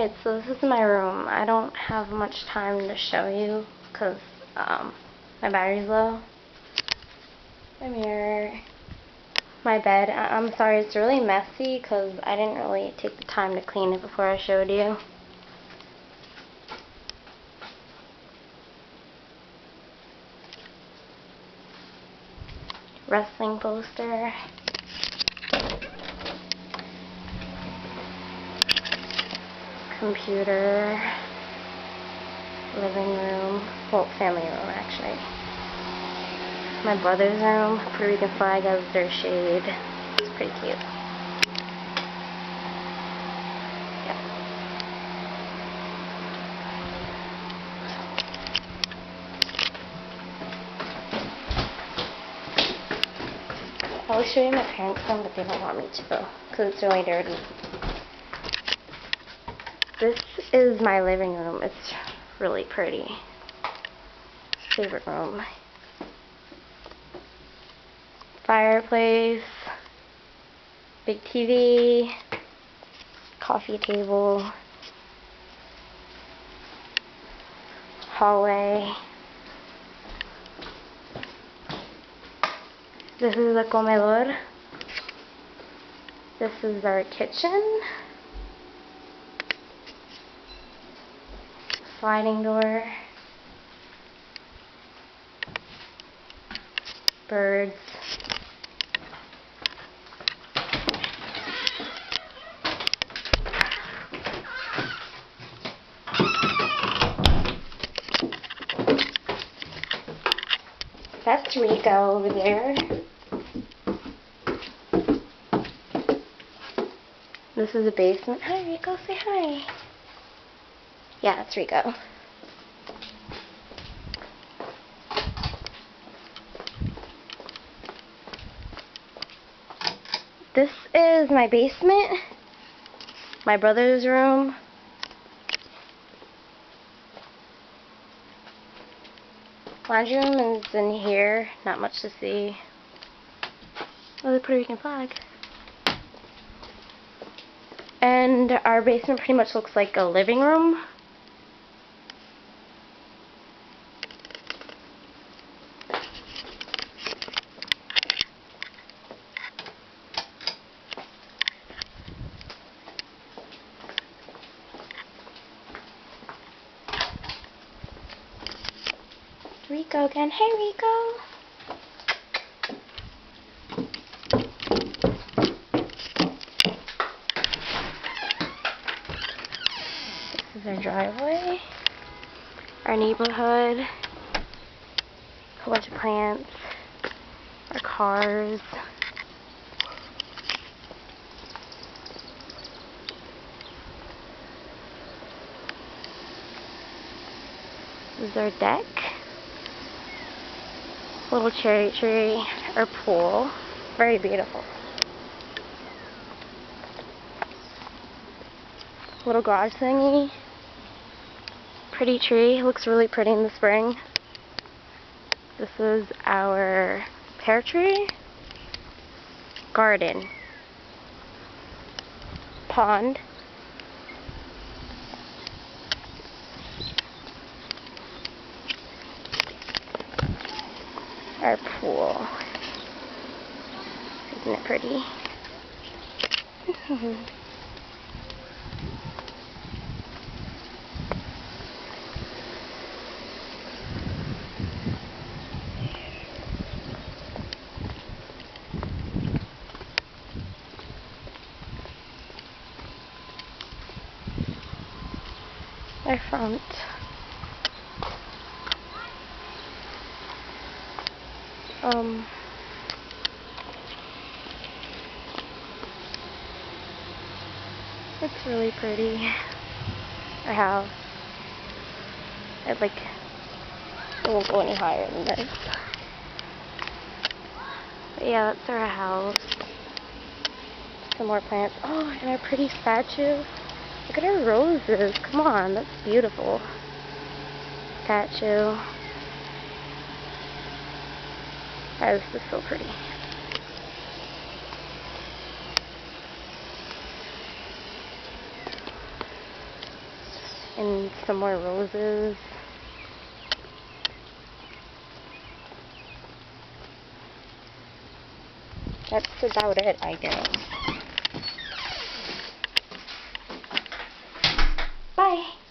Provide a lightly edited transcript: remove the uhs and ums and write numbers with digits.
Alright, so this is my room. I don't have much time to show you because my battery's low. My mirror. My bed. I'm sorry, it's really messy because I didn't really take the time to clean it before I showed you. Wrestling poster. Computer. Living room. Well, family room actually. My brother's room. Puerto Rican flag has their shade. It's pretty cute. Yeah. I was showing my parents some, but they don't want me to because it's really dirty. This is my living room. It's really pretty. Favorite room. Fireplace. Big TV. Coffee table. Hallway. This is the comedor. This is our kitchen. Sliding door. Birds. That's Rico over there. This is a basement. Hi Rico, say hi. Yeah, it's Rico. This is my basement. My brother's room. Laundry room is in here. Not much to see. Oh, the Puerto Rican flag. And our basement pretty much looks like a living room. Rico again. Hey Rico! This is our driveway. Our neighborhood. A whole bunch of plants. Our cars. This is our deck. Little cherry tree, our pool, very beautiful. Little garage thingy, pretty tree, looks really pretty in the spring. This is our pear tree, garden, pond, our pool. Isn't it pretty? Our front. It's really pretty. Our house. It won't go any higher than this. But yeah, that's our house. Some more plants. Oh, and our pretty statue. Look at our roses. Come on, that's beautiful. Statue. That is so pretty. and some more roses. That's about it, I guess. Bye!